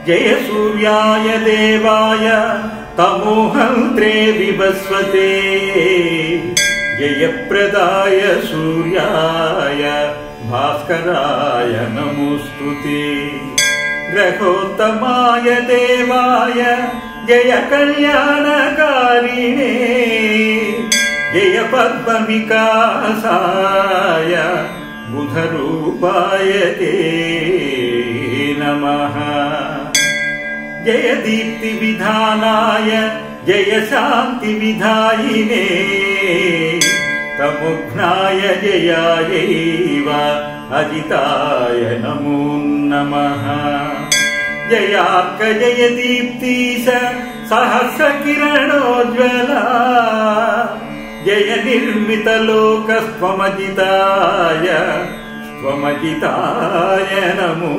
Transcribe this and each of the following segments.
जय सूर्याय देवाय तमोहन्त्रे विवस्वते जयप्रदाय सूर्याय भास्कराय नमोस्तुते ग्रहोत्तमाय देवाय जय कल्याणकारिणे जय पद्मविकासाय बुधरूपाय ते नमः जय दीप्तिविधानाय जय शान्तिविधायिने तमुघ्नाय जयायैव अजिताय नमो नमः जयार्क जय दीप्तीश सहस्रकिरणोज्ज्वला जय निर्मितलोकस्त्वमजिताय नमो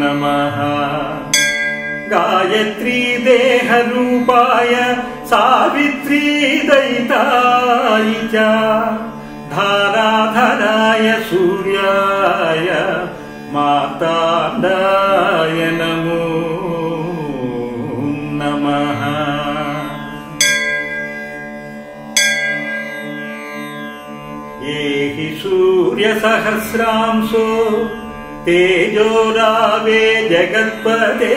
नमः गायत्री देहरूपाय सावित्री दयिताय च धाराधराय सूर्याय मार्ताण्डाय नमो नमः ये हि सूर्यसहस्रांशो तेजोरावे जगत्पते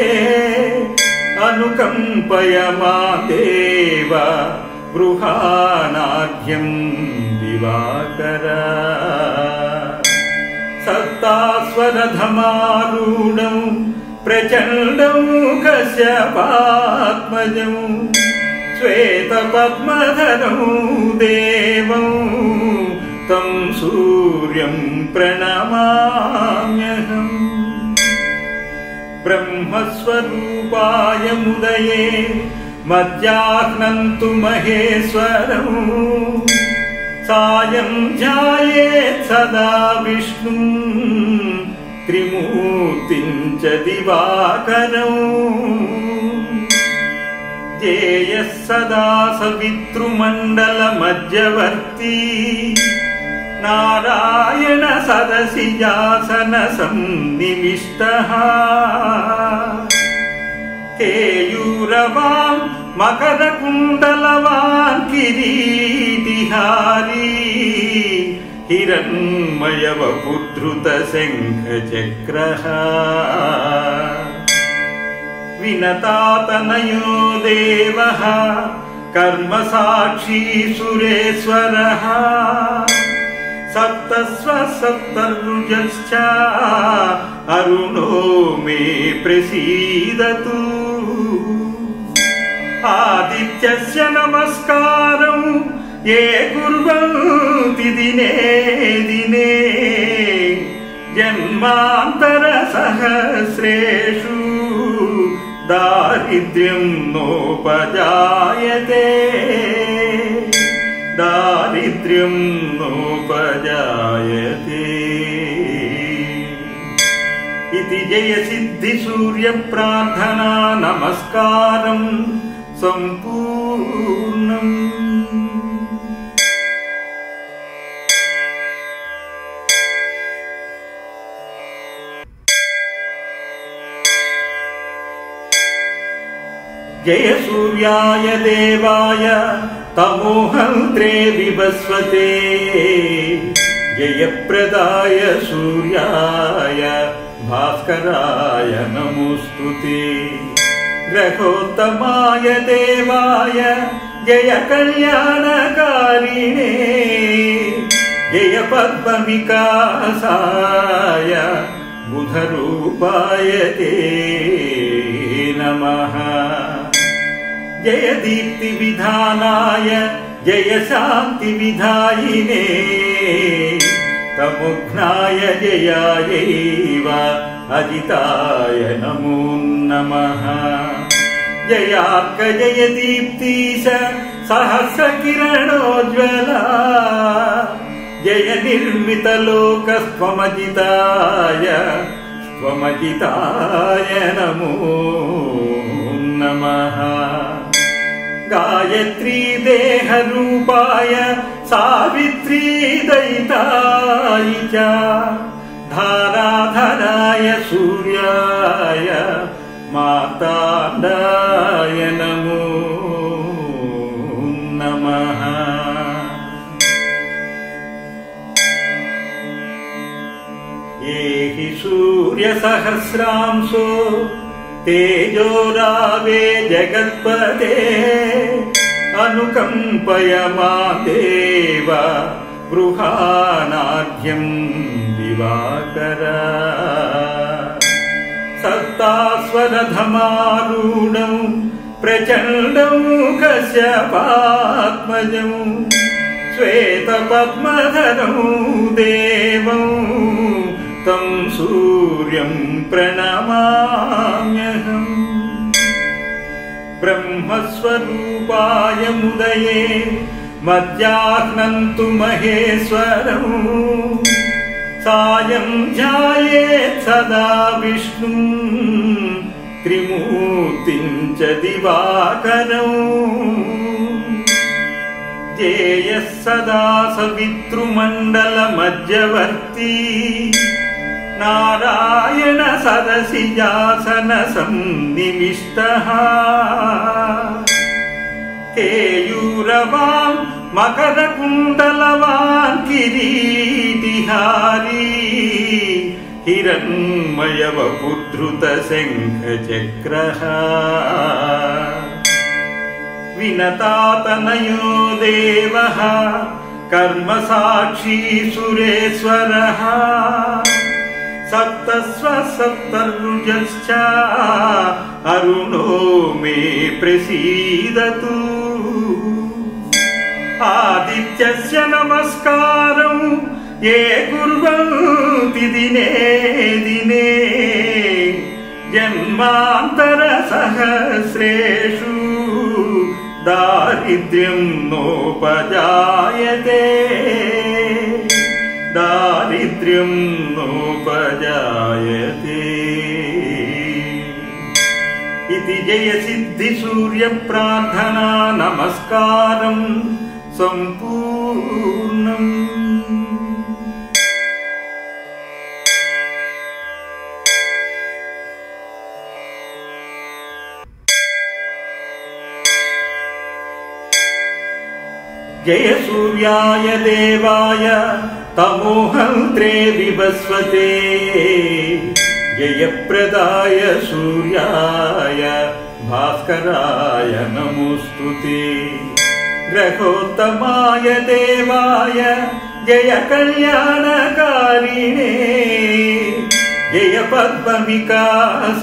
अनुकम्पय मादेव गृहाणाढ्यं दिवाकर सप्तास्वरधमारूढं प्रचण्डं कश्यपात्मजं श्वेतपद्मधरं देवं तं सूर्यं प्रणमाम्यहम् ब्रह्मस्वरूपाय मुदये मध्याह्नन्तु महेश्वरं सायं ध्यायेत् सदा विष्णुं त्रिमूर्तिं च दिवाकरं जेयः सदा सवितृमण्डलमध्यवर्ती नारायण सदसिजासन सन्निविष्टः केयूरवान् मकरकुण्डलवान् किरीटिहारी हिरण्मयवपुद्धृतशङ्खचक्रः विनतातनयो देवः कर्मसाक्षी सुरेश्वरः सप्तस्वसप्तरुजश्च अरुणो मे प्रसीदतु आदित्यस्य नमस्कारं ये कुर्वन्ति दिने दिने जन्मान्तरसहस्रेषु दारिद्र्यं नोपजायते दारिद्र्यं नोपजायते इति जय सिद्धि सूर्य प्रार्थना नमस्कारं सम्पूर्णम्। जय सूर्याय देवाय तमोहन्त्रे विवस्वते जयप्रदाय सूर्याय भास्कराय नमोस्तुते ग्रहोत्तमाय देवाय जय कल्याणकारिणे जय पद्मविकासाय बुधरूपाय ते नमः जय दीप्तिविधानाय जय शान्तिविधायिने तमुघ्नाय जयायैव अजिताय नमो नमः जयार्क जय दीप्तीश सहस्रकिरणोज्ज्वला जय निर्मितलोकस्त्वमजिताय नमो नमः गायत्री देहरूपाय सावित्री दयिताय च धाराधराय सूर्याय ये हि सूर्यसहस्रांशो तेजोरावे जगत्पते अनुकम्पय मां देव गृहाणाढ्यं दिवाकर सप्तास्वरधमारूढं प्रचण्डं कश्यपात्मजं श्वेतपद्मधरं देवं तं सूर्यं प्रणमाम्यहम् ब्रह्मस्वरूपाय मुदये मध्याह्नन्तु महेश्वरं सायं ध्यायेत् सदा विष्णुं त्रिमूर्तिं च दिवाकरम् ध्येयः सदा सवितृमण्डलमध्यवर्ती नारायण सदसिजासन सन्निविष्टः केयूरवान् मकरकुण्डलवान् किरीटिहारी हिरण्मयवपुद्धृतशङ्खचक्रः विनतातनयो देवः कर्मसाक्षी सुरेश्वरः सप्तस्वसप्तरुजश्च अरुणो मे प्रसीदतु आदित्यस्य नमस्कारं ये कुर्वन्ति दिने दिने जन्मान्तरसहस्रेषु दारिद्र्यं नोपजायते दारिद्र्यं नोपजायते इति जयसिद्धिसूर्यप्रार्थना नमस्कारं सम्पूर्णम्। जय सूर्याय देवाय तमोहन्त्रे विवस्वते जयप्रदाय सूर्याय भास्कराय नमोस्तुते ग्रहोत्तमाय देवाय जय कल्याणकारिणे जय पद्मविकासाय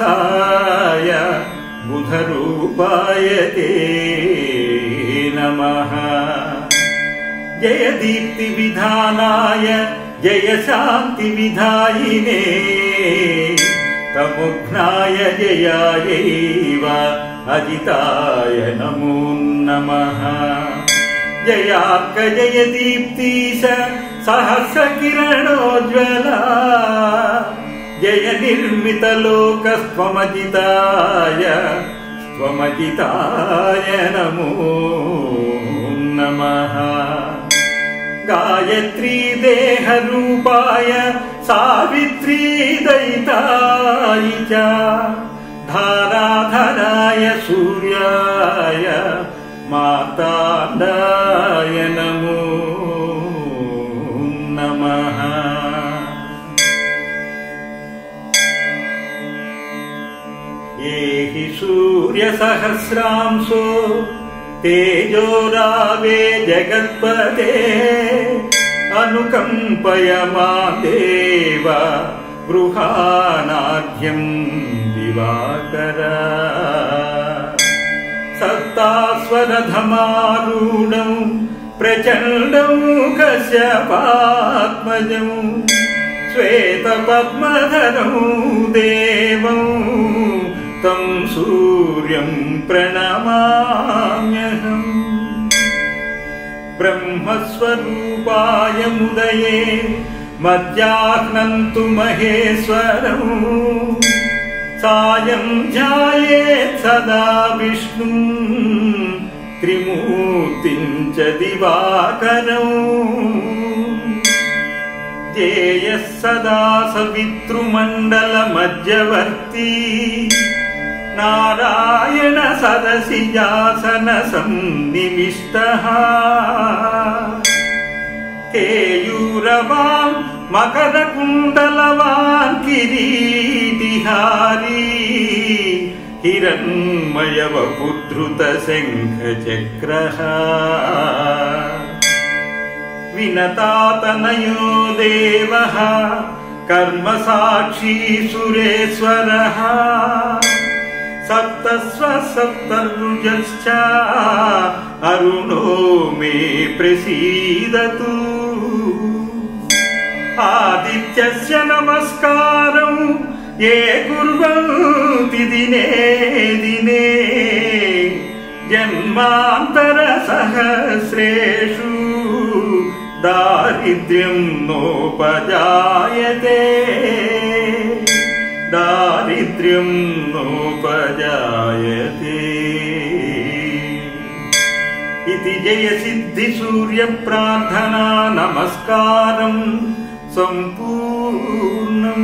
बुधरूपाय ते नमः जय दीप्तिविधानाय जय शान्तिविधायिने तमुघ्नाय जयायैव अजिताय नमो नमः जयार्क जय दीप्तीश सहस्रकिरणोज्ज्वला जय निर्मितलोकस्त्वमजिताय नमो नमः गायत्री देहरूपाय सावित्री दयिताय च धाराधराय सूर्याय मार्ताण्डाय नमो नमः ये हि सूर्यसहस्रांशो तेजोरावे जगत्पते अनुकम्पय मां देव गृहाणाढ्यं दिवाकर सप्तास्वरधमारूढं प्रचण्डं कश्यपात्मजं श्वेतपद्मधरं देवं तं सूर्यं प्रणमाम्यहम् ब्रह्मस्वरूपाय मुदये मध्याह्नन्तु महेश्वरं सायं ध्यायेत् सदा विष्णुं त्रिमूर्तिं च दिवाकरम् ध्येयः सदा सवितृमण्डलमध्यवर्ती नारायण सदसिजासन सन्निविष्टः केयूरवान् మకర కుండలవాన్ కిరీటిహారీ హిరణ్మయవ పుత్రుత శంఖ చక్రః వినతాతనయో దేవః కర్మ సాక్షి సురేశ్వరః సప్తస్వ సప్తరుజశ్చ అరుణో మే ప్రసీదతు ఆదిత్యస్య నమస్కారం ఏ కుర్వంతి దినే దినే జన్మాంతర సహస్రేషు దారిద్ర్యం నోపజాయతే దారిద్ర్యం నోపజాయతే ఇతి జయ సిద్ధి సూర్య ప్రార్థనా నమస్కారం సంపూర్ణం.